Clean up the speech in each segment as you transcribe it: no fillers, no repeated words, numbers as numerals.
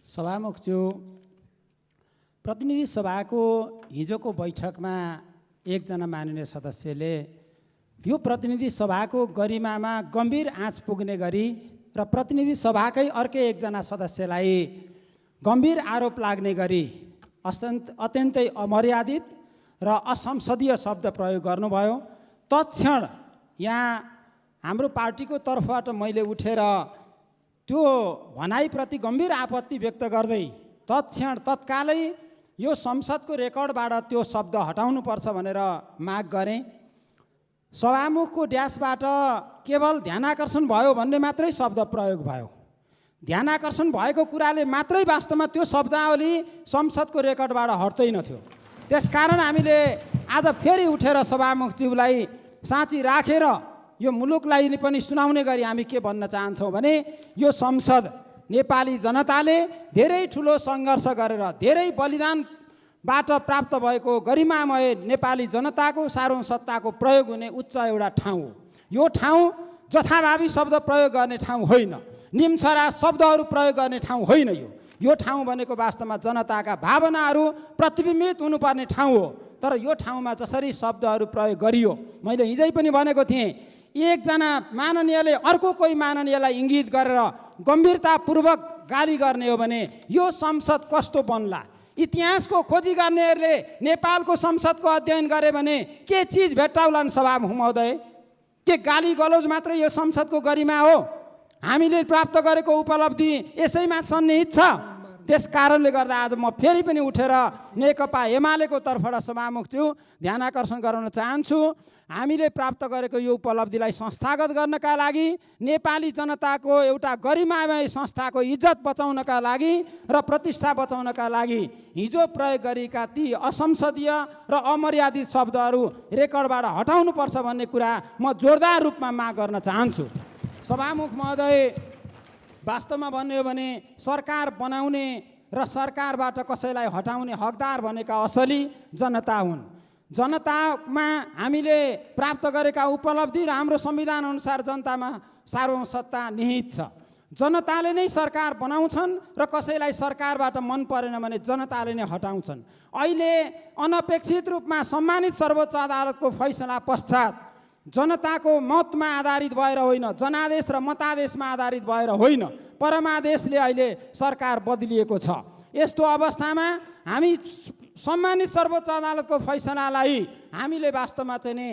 सभामुखज्यू, प्रतिनिधि सभाको हिजोको बैठकमा एकजना माननीय सदस्यले यो प्रतिनिधि सभाको गरिमामा गम्भीर आँच पुग्ने गरी र प्रतिनिधि सभाकै अर्कै एकजना सदस्यलाई गम्भीर आरोप लाग्ने गरी अत्यन्तै अमर्यादित र असंसदीय शब्द प्रयोग गर्नुभयो। तत्क्षण यहाँ हाम्रो पार्टीको तर्फबाट मैले उठेर त्यो भनाइप्रति गम्भीर आपत्ति व्यक्त गर्दै तत्कालै यो संसदको रेकर्डबाट त्यो शब्द हटाउनुपर्छ भनेर माग गरेँ। सभामुखको ड्यासबाट केवल ध्यानाकर्षण भयो भन्ने मात्रै शब्द प्रयोग भयो। ध्यानाकर्षण भएको कुराले मात्रै वास्तवमा त्यो शब्दावली संसदको रेकर्डबाट हट्दैनथ्यो। त्यसकारण हामीले आज फेरि उठेर सभामुखज्यूलाई साँची राखेर यो मुलुकलाई पनि सुनाउने गरी हामी के भन्न चाहन्छौँ भने यो संसद नेपाली जनताले धेरै ठुलो सङ्घर्ष गरेर धेरै बलिदानबाट प्राप्त भएको गरिमामय नेपाली जनताको सार्वसत्ताको प्रयोग हुने उच्च एउटा ठाउँ हो। यो ठाउँ जथाभावी शब्द प्रयोग गर्ने ठाउँ होइन, निम्छरा शब्दहरू प्रयोग गर्ने ठाउँ होइन। यो ठाउँ भनेको वास्तवमा जनताका भावनाहरू प्रतिबिम्बित हुनुपर्ने ठाउँ हो। तर यो ठाउँमा जसरी शब्दहरू प्रयोग गरियो, मैले हिजै पनि भनेको थिएँ, एकजना माननीयले अर्को कोही माननीयलाई इङ्गित गरेर गम्भीरतापूर्वक गाली गर्ने हो भने यो संसद कस्तो बन्ला? इतिहासको खोजी गर्नेहरूले नेपालको संसदको अध्ययन गरे भने के चिज भेट्टाउलान् सभामुख महोदय? के गाली गलौज मात्रै यो संसदको गरिमा हो? हामीले प्राप्त गरेको उपलब्धि यसैमा सन्निहित छ। त्यस कारणले गर्दा आज म फेरि पनि उठेर नेकपा एमालेको तर्फबाट सभामुखज्यू ध्यानाकर्षण गराउन चाहन्छु। हामीले प्राप्त गरेको यो उपलब्धिलाई संस्थागत गर्नका लागि, नेपाली जनताको एउटा गरिमामय संस्थाको इज्जत बचाउनका लागि र प्रतिष्ठा बचाउनका लागि हिजो प्रयोग गरेका ती असंसदीय र अमर्यादित शब्दहरू रेकर्डबाट हटाउनुपर्छ भन्ने कुरा म जोरदार रूपमा माग गर्न चाहन्छु। सभामुख महोदय, वास्तवमा भन्ने हो भने सरकार बनाउने र सरकारबाट कसैलाई हटाउने हकदार भनेका असली जनता हुन्। जनतामा हामीले प्राप्त गरेका उपलब्धि र हाम्रो संविधान अनुसार जनतामा सार्वसत्ता निहित छ। जनताले नै सरकार बनाउँछन् र कसैलाई सरकारबाट मन परेन भने जनताले नै हटाउँछन्। अहिले अनपेक्षित रूपमा सम्मानित सर्वोच्च अदालतको फैसला पश्चात जनताको मतमा आधारित भएर होइन, जनादेश र मतादेशमा आधारित भएर होइन, परमादेशले अहिले सरकार बदलिएको छ। यस्तो अवस्थामा हामी सम्मानित सर्वोच्च अदालतको फैसलालाई हामीले वास्तवमा चाहिँ नि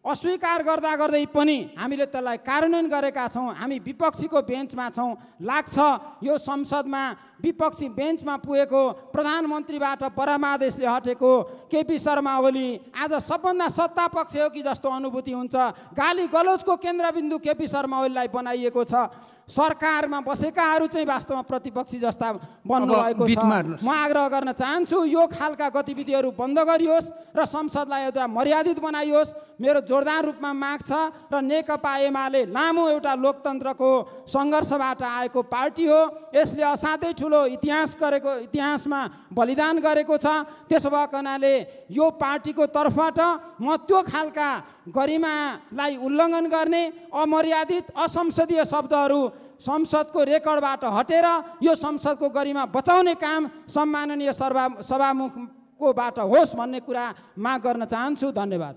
अस्वीकार गर्दै पनि हामीले त्यसलाई कार्यान्वयन गरेका छौँ। हामी विपक्षीको बेन्चमा छौँ। लाग्छ यो संसदमा विपक्षी बेन्चमा पुगेको प्रधानमन्त्रीबाट परमादेशले हटेको केपी शर्मा ओली आज सबभन्दा सत्ता पक्ष हो कि जस्तो अनुभूति हुन्छ। गाली गलौजको केन्द्रबिन्दु केपी शर्मा ओलीलाई बनाइएको छ। सरकारमा बसेकाहरू चाहिँ वास्तवमा प्रतिपक्षी जस्ता बन्नुभएको छ। म आग्रह गर्न चाहन्छु यो खालका गतिविधिहरू बन्द गरियोस् र संसदलाई एउटा मर्यादित बनाइयोस्। मेरो जोरदार रूपमा माग छ र नेकपा एमाले लामो एउटा लोकतन्त्रको सङ्घर्षबाट आएको पार्टी हो। यसले असाध्यै ठुलो इतिहासमा बलिदान गरेको छ। त्यसो भएको हुनाले यो पार्टीको तर्फबाट म त्यो खालका गरिमालाई उल्लङ्घन गर्ने अमर्यादित असंसदीय शब्दहरू संसदको रेकर्डबाट हटेर यो संसदको गरिमा बचाउने काम सम्माननीय सभामुखकोबाट होस् भन्ने कुरा माग गर्न चाहन्छु। धन्यवाद।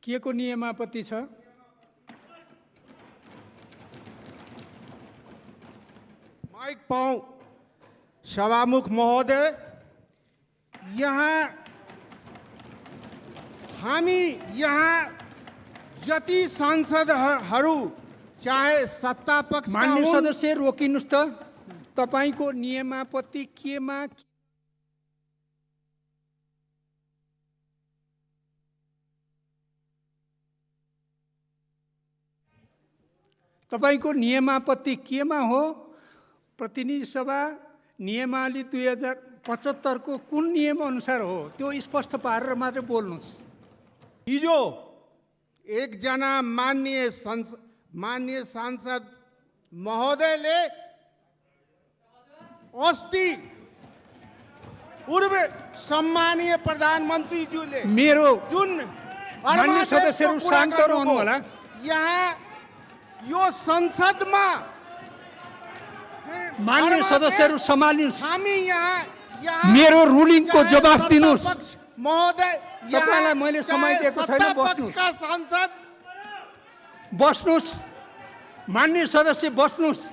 के को नियमापत्ति छ? माइक पाऊँ। सभामुख महोदय, यहाँ जति सांसदहरू चाहे सत्ता पक्ष मान्य सदस्य रोकिनुस् त। तपाईको नियमापत्ति केमा? तपाईको नियमापत्ति केमा हो? प्रतिनिधि सभा नियमावली 2075 को कुन नियम अनुसार हो त्यो स्पष्ट पारेर मात्र बोल्नुस्। हिजो एकजना माननीय सांसद महोदयले अस्ति पूर्व सम्मानीय प्रधानमन्त्रीज्यूले मेरो जुन मान्य सदस्यहरू शान्त रहनु होला। यहाँ यो संसदमा मान्य सदस्यहरू सम्हाल्नुहोस्। हामी यहाँ मेरो रुलिङको जवाफ दिनुहोस्। महोदय, तपाईँलाई मैले समय दिएको छैन, बस्नुहोस्। का सांसद बस्नुहोस्, मान्य सदस्य बस्नुहोस्।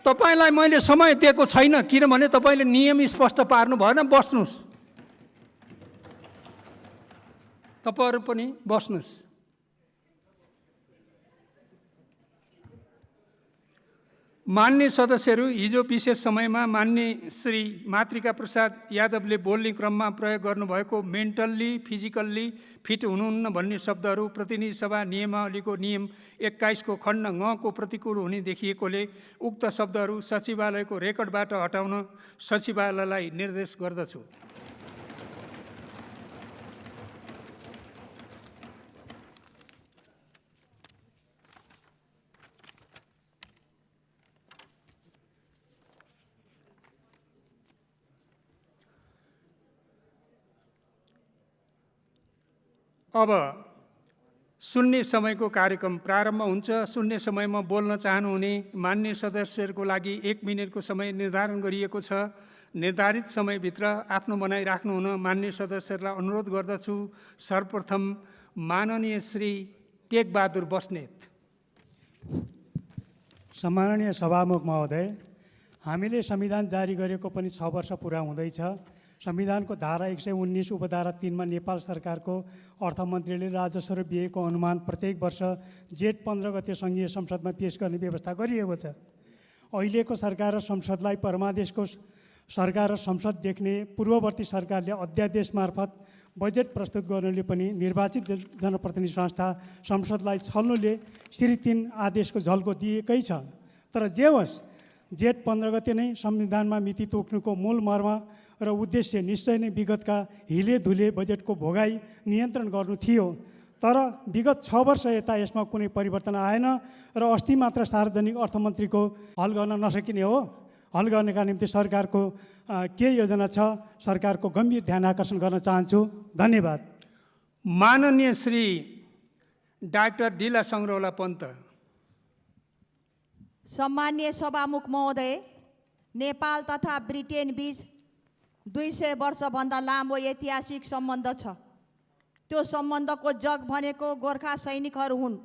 तपाईँलाई मैले समय दिएको छैन, किनभने तपाईँले नियम स्पष्ट पार्नु भएन। बस्नुहोस्, तपाईँहरू पनि बस्नुहोस्। मान्य सदस्यहरू, हिजो विशेष समयमा मान्य श्री मातृका प्रसाद यादवले बोल्ने क्रममा प्रयोग गर्नुभएको मेन्टल्ली फिजिकल्ली फिट हुनुहुन्न भन्ने शब्दहरू प्रतिनिधि सभा नियमावलीको नियम 21 को खण्ड ङ को प्रतिकूल हुने देखिएकोले उक्त शब्दहरू सचिवालयको रेकर्डबाट हटाउन सचिवालयलाई निर्देश गर्दछु। अब शून्य समयको कार्यक्रम प्रारम्भ हुन्छ। शून्य समयमा बोल्न चाहनुहुने मान्य सदस्यहरूको लागि 1 मिनेटको समय निर्धारण गरिएको छ। निर्धारित समयभित्र आफ्नो भनाइ राख्नुहुन मान्य सदस्यहरूलाई अनुरोध गर्दछु। सर्वप्रथम माननीय श्री टेकबहादुर बस्नेत। सम्माननीय सभामुख महोदय, हामीले संविधान जारी गरेको पनि 6 वर्ष पुरा हुँदैछ। संविधानको धारा 119 उपधारा 3 मा नेपाल सरकारको अर्थमन्त्रीले राजस्व र व्ययको अनुमान प्रत्येक वर्ष जेठ 15 गते सङ्घीय संसदमा पेश गर्ने व्यवस्था गरिएको छ। अहिलेको सरकार र संसदलाई परमादेशको सरकार र संसद देख्ने पूर्ववर्ती सरकारले अध्यादेश मार्फत बजेट प्रस्तुत गर्नुले पनि निर्वाचित जनप्रतिनिधि संस्था संसदलाई छल्नुले श्री 3 आदेशको झल्को दिएकै छ। तर जे होस्, जेठ 15 गते नै संविधानमा मिति तोक्नुको मूल मर्म र उद्देश्य निश्चय नै विगतका हिले धुले बजेटको भोगाई नियन्त्रण गर्नु थियो। तर विगत 6 वर्ष यता यसमा कुनै परिवर्तन आएन र अस्ति मात्र सार्वजनिक अर्थमन्त्रीको हल गर्न नसकिने हो। हल गर्नका निम्ति सरकारको के योजना छ, सरकारको गम्भीर ध्यान आकर्षण गर्न चाहन्छु। धन्यवाद। माननीय श्री डाक्टर डिला सङ्ग्रौला पन्त। सम्मान्य सभामुख महोदय, नेपाल तथा ब्रिटेन बीच 200 वर्षभन्दा लामो ऐतिहासिक सम्बन्ध छ। त्यो सम्बन्धको जग भनेको गोर्खा सैनिकहरू हुन्।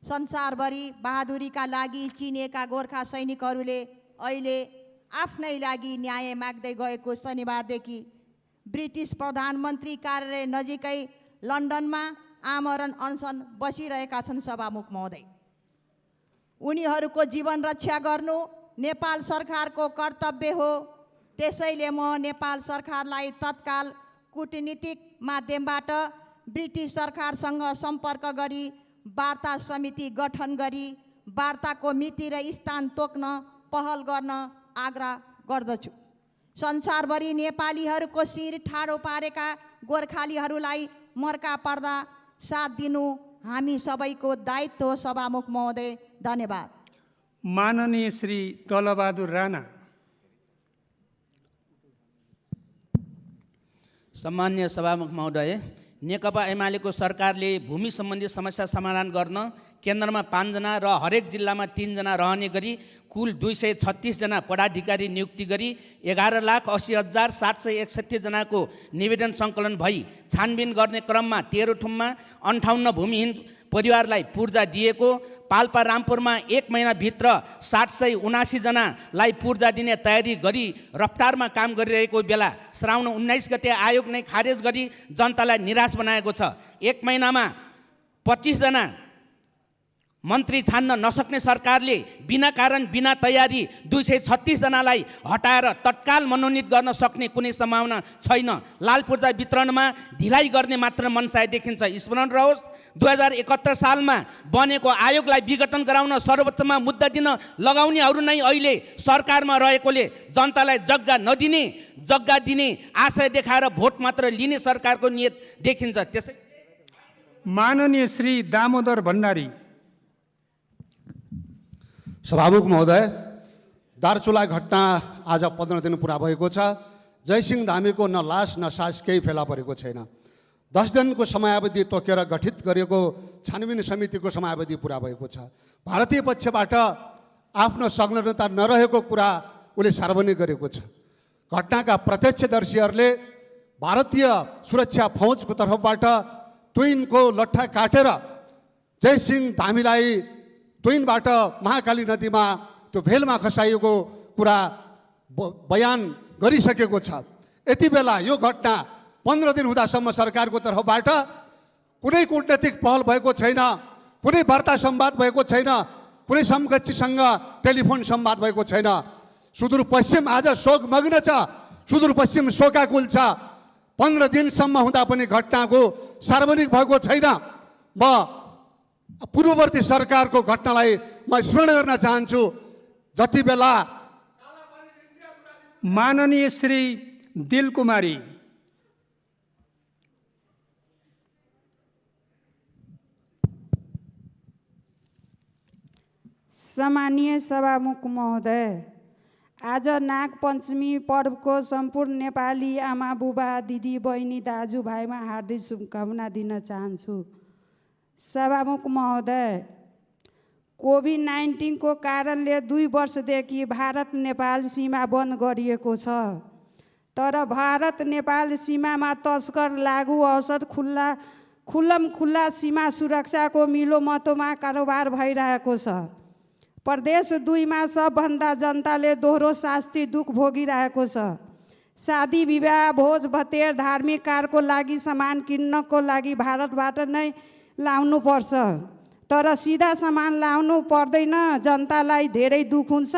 संसारभरि बहादुरीका लागि चिनिएका गोर्खा सैनिकहरूले अहिले आफ्नै लागि न्याय माग्दै गएको शनिबारदेखि ब्रिटिस प्रधानमन्त्री कार्यालय नजिकै लन्डनमा आमरण अनसन बसिरहेका छन्। सभामुख महोदय, उनीहरूको जीवन रक्षा गर्नु नेपाल सरकारको कर्तव्य हो। त्यसैले म नेपाल सरकारलाई तत्काल कूटनीतिक माध्यमबाट ब्रिटिस सरकारसँग सम्पर्क गरी वार्ता समिति गठन गरी वार्ताको मिति र स्थान तोक्न पहल गर्न आग्रह गर्दछु। संसारभरि नेपालीहरूको शिर ठाडो पारेका गोर्खालीहरूलाई मर्का पर्दा साथ दिनु हामी सबैको दायित्व हो। सभामुख महोदय, धन्यवाद। माननीय श्री दलबहादुर राणा। सम्मान्य सभामुख महोदय, नेकपा एमालेको सरकारले भूमि सम्बन्धी समस्या समाधान गर्न केन्द्रमा 5 जना र हरेक जिल्लामा 3 जना रहने गरी कुल 236 जना पदाधिकारी नियुक्ति गरी 11,80,761 जनाको निवेदन सङ्कलन भई छानबिन गर्ने क्रममा तेह्रथुममा 58 भूमिहीन परिवारलाई पूर्जा दिएको, पाल्पा रामपुरमा 1 महिनाभित्र 779 जनालाई पूर्जा दिने तयारी गरी रफ्तारमा काम गरिरहेको बेला श्रावण 19 गते आयोग नै खारेज गरी जनतालाई निराश बनाएको छ। 1 महिनामा 25 जना मन्त्री छान्न नसक्ने सरकारले बिना कारण बिना तयारी 236 जनालाई हटाएर तत्काल मनोनित गर्न सक्ने कुनै सम्भावना छैन। लाल पूर्जा वितरणमा ढिलाइ गर्ने मात्र मनसाय देखिन्छ। स्मरण रहोस्, 2071 सालमा बनेको आयोगलाई विघटन गराउन सर्वोच्चमा मुद्दा दिन लगाउनेहरू नै अहिले सरकारमा रहेकोले जनतालाई जग्गा दिने आशय देखाएर भोट मात्र लिने सरकारको नियत देखिन्छ। त्यसै माननीय श्री दामोदर भण्डारी। सभामुख महोदय, दार्चुला घटना आज 15 दिन पुरा भएको छ। जयसिंह धामीको न लास न सास केही फेला परेको छैन। 10 दिनको समयावधि तोकेर गठित गरिएको छानबिन समितिको समयावधि पुरा भएको छ। भारतीय पक्षबाट आफ्नो संलग्नता नरहेको कुरा उसले सार्वजनिक गरेको छ। घटनाका प्रत्यक्षदर्शीहरूले भारतीय सुरक्षा फौजको तर्फबाट तुइनको लट्ठा काटेर जयसिंह धामीलाई तुइनबाट महाकाली नदीमा त्यो भेलमा खसाइएको कुरा बयान गरिसकेको छ। यति बेला यो घटना 15 दिन हुँदासम्म सरकारको तर्फबाट कुनै कूटनीतिक पहल भएको छैन, कुनै वार्ता संवाद भएको छैन, कुनै समकक्षीसँग टेलिफोन संवाद भएको छैन। सुदूरपश्चिम आज शोकमग्न छ, सुदूरपश्चिम शोकाकुल छ। 15 दिनसम्म हुँदा पनि घटनाको सार्वजनिक भएको छैन। म पूर्ववर्ती सरकारको घटनालाई म स्मरण गर्न चाहन्छु। जति बेला माननीय श्री दिल कुमारी। सम्मानीय सभामुख महोदय, आज नागपञ्चमी पर्वको सम्पूर्ण नेपाली आमा बुबा दिदी बहिनी दाजुभाइमा हार्दिक शुभकामना दिन चाहन्छु। सभामुख महोदय, कोभिड-19 को कारणले 2 वर्षदेखि भारत नेपाल सीमा बन्द गरिएको छ। तर भारत नेपाल सीमामा तस्कर, लागु औषध, खुल्ला सीमा सुरक्षाको मिलोमतोमा कारोबार भइरहेको छ। प्रदेश 2 मा सबभन्दा जनताले दोहोरो शास्ति दुःख भोगिरहेको छ। शादी विवाह, भोज भतेर, धार्मिक कार्यको लागि सामान किन्नको लागि भारतबाट नै लाउनु पर्छ। तर सिधा सामान लाउनु पर्दैन, जनतालाई धेरै दुःख हुन्छ।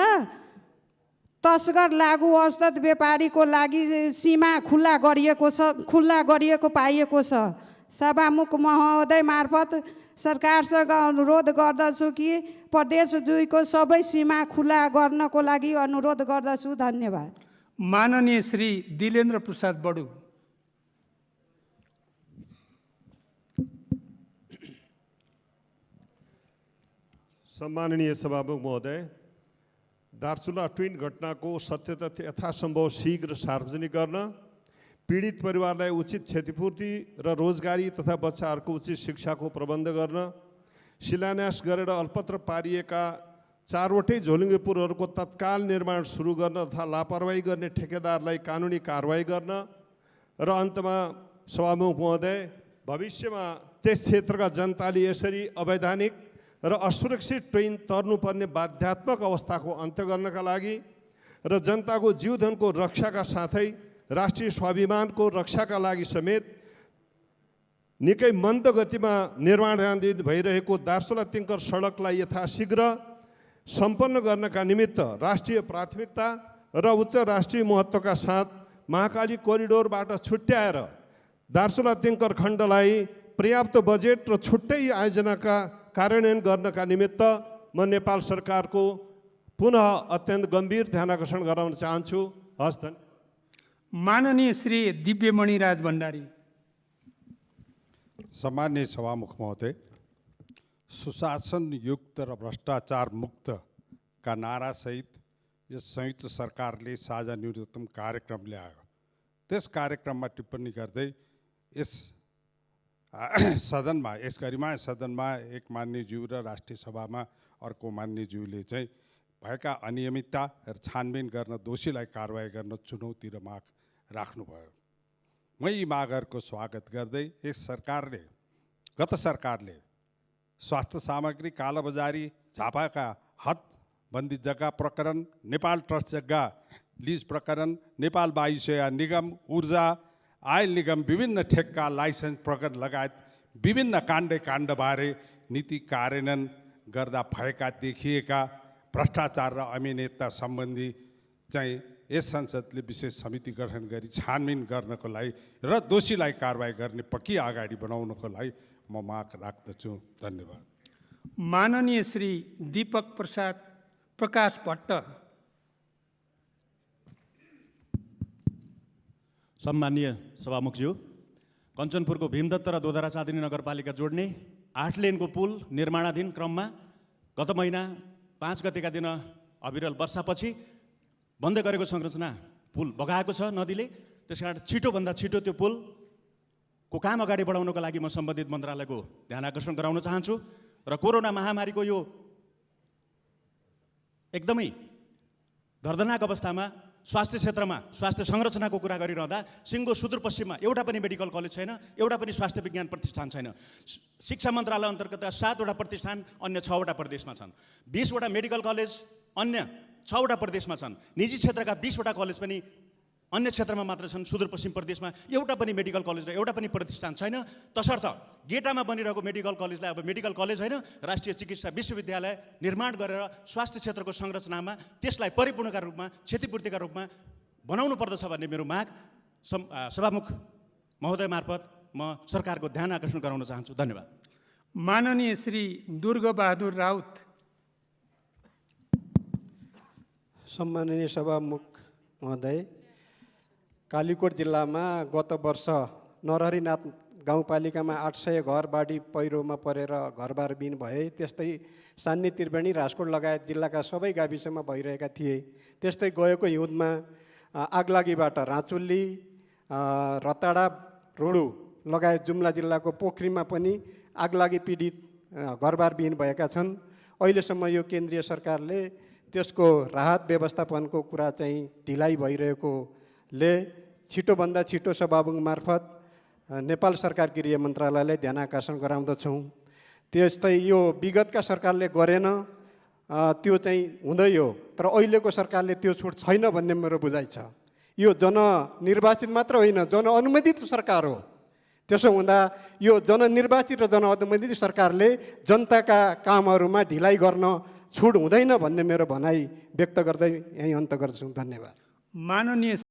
तस्कर, लागु औषध व्यापारीको लागि सीमा खुल्ला गरिएको पाइएको छ। सभामुख महोदय मार्फत सरकारसँग अनुरोध गर्दछु कि प्रदेश 2 को सबै सीमा खुल्ला गर्नको लागि अनुरोध गर्दछु। धन्यवाद। माननीय श्री दिलेन्द्र प्रसाद बडु। सम्माननीय सभामुख महोदय, दार्चुला ट्विन घटनाको सत्य तथ्य यथासम्भव शीघ्र सार्वजनिक गर्न, पीडित परिवारलाई उचित क्षतिपूर्ति र रोजगारी तथा बच्चाहरूको उचित शिक्षाको प्रबन्ध गर्न, शिलान्यास गरेर अल्पत्र पारिएका 4वटै झोलुङ्गे पुलहरूको तत्काल निर्माण सुरु गर्न तथा लापरवाही गर्ने ठेकेदारलाई कानुनी कारवाही गर्न र अन्तमा सभामुख महोदय, भविष्यमा त्यस क्षेत्रका जनताले यसरी अवैधानिक र असुरक्षित ट्रेन तर्नुपर्ने बाध्यात्मक अवस्थाको अन्त्य गर्नका लागि र जनताको जीवधनको रक्षाका साथै राष्ट्रिय स्वाभिमानको रक्षाका लागि समेत निकै मन्द गतिमा निर्माणाधीन भइरहेको दार्चुला तिङ्कर सडकलाई यथाशीघ्र सम्पन्न गर्नका निमित्त राष्ट्रिय प्राथमिकता र उच्च राष्ट्रिय महत्त्वका साथ महाकाली कोरिडोरबाट छुट्याएर दार्चुला तिङ्कर खण्डलाई पर्याप्त बजेट र छुट्टै आयोजनाका कार्यान्वयन गर्नका निमित्त म नेपाल सरकारको पुनः अत्यन्त गम्भीर ध्यानाकर्षण गराउन चाहन्छु। हस् धन्यवाद। माननीय श्री दिव्यमणि राज भण्डारी। सम्माननीय सभामुख महोदय, सुशासन युक्त र भ्रष्टाचार मुक्त का नारासहित यस संयुक्त सरकारले साझा न्यूनतम कार्यक्रम ल्यायो। त्यस कार्यक्रममा टिप्पणी गर्दै यस सदनमा, यस गरिमाय सदनमा एक मान्यज्यू र राष्ट्रिय सभामा अर्को मान्यज्यूले चाहिँ भएका अनियमितता र छानबिन गर्न, दोषीलाई कारवाही गर्न चुनौती र माग राख्नुभयो। म यी मागहरूको स्वागत गर्दै यस सरकारले, गत सरकारले स्वास्थ्य सामग्री कालोबजारी, झापाका हदबन्दी जग्गा प्रकरण, नेपाल ट्रस्ट जग्गा लिज प्रकरण, नेपाल वायुसेवा निगम, ऊर्जा आयल निगम, विभिन्न ठेक्का, लाइसेन्स प्रकरण लगायत विभिन्न काण्डबारे नीति कार्यान्वयन गर्दा भएका देखिएका भ्रष्टाचार र अनियमितता सम्बन्धी चाहिँ यस संसदले विशेष समिति गठन गरी छानबिन गर्नको लागि र दोषीलाई कारवाही गर्ने पक्की अगाडि बढाउनको लागि म माग राख्दछु। धन्यवाद। माननीय श्री दीपक प्रकाश भट्ट। सम्मानीय सभामुखज्यू, कञ्चनपुरको भीमदत्त र दोधरा चाँदनी नगरपालिका जोड्ने 8 लेनको पुल निर्माणाधीन क्रममा गत महिना 5 गतेका दिन अविरल वर्षापछि बन्द गरेको संरचना पुल बगाएको छ नदीले। त्यस कारण छिटोभन्दा छिटो त्यो पुलको काम अगाडि बढाउनको लागि म सम्बन्धित मन्त्रालयको ध्यान आकर्षण गराउन चाहन्छु। र कोरोना महामारीको यो एकदमै दर्दनाक अवस्थामा स्वास्थ्य क्षेत्रमा स्वास्थ्य संरचनाको कुरा गरिरहँदा सिङ्गो सुदूरपश्चिममा एउटा पनि मेडिकल कलेज छैन, एउटा पनि स्वास्थ्य विज्ञान प्रतिष्ठान छैन। शिक्षा मन्त्रालय अन्तर्गत 7 वटा प्रतिष्ठान अन्य 6 वटा प्रदेशमा छन्। 20 वटा मेडिकल कलेज अन्य 6 वटा प्रदेशमा छन्। निजी क्षेत्रका 20 वटा कलेज पनि अन्य क्षेत्रमा मात्र छन्। सुदूरपश्चिम प्रदेशमा एउटा पनि मेडिकल कलेज र एउटा पनि प्रतिष्ठान छैन। तसर्थ गेटामा बनिरहेको मेडिकल कलेजलाई अब मेडिकल कलेज होइन, राष्ट्रिय चिकित्सा विश्वविद्यालय निर्माण गरेर स्वास्थ्य क्षेत्रको संरचनामा त्यसलाई परिपूर्णका रूपमा, क्षतिपूर्तिका रूपमा बनाउनु पर्दछ भन्ने मेरो माग सभामुख महोदय मार्फत म सरकारको ध्यान आकर्षण गराउन चाहन्छु। धन्यवाद। माननीय श्री दुर्गाबहादुर राउत। सम्माननीय सभामुख महोदय, कालीकोट जिल्लामा गत वर्ष नरहरिनाथ गाउँपालिकामा 800 घरबाडी पहिरोमा परेर घरबार बिन भए। त्यस्तै सान्नी, त्रिवेणी, राजकोट लगायत जिल्लाका सबै गाविसमा भइरहेका थिए। त्यस्तै गएको हिउँदमा आगलागीबाट राँचुली, रताडा, रोडु लगायत जुम्ला जिल्लाको पोखरीमा पनि आगलागी पीडित घरबार बिन भएका छन्। अहिलेसम्म यो केन्द्रीय सरकारले त्यसको राहत व्यवस्थापनको कुरा चाहिँ ढिलाइ भइरहेकोले छिटोभन्दा छिटो सभामुख मार्फत नेपाल सरकार गृह मन्त्रालयलाई ध्यान आकर्षण गराउँदछौँ। त्यस्तै यो विगतका सरकारले गरेन, त्यो चाहिँ हुँदै हो, तर अहिलेको सरकारले त्यो छुट छैन भन्ने मेरो बुझाइ छ। यो जननिर्वाचित मात्र होइन, जनअनुमोदित सरकार हो। त्यसो हुँदा यो जननिर्वाचित र जनअनुमोदित सरकारले जनताका कामहरूमा ढिलाइ गर्न छुट हुँदैन भन्ने मेरो भनाइ व्यक्त गर्दै यहीँ अन्त गर्छु। धन्यवाद। माननीय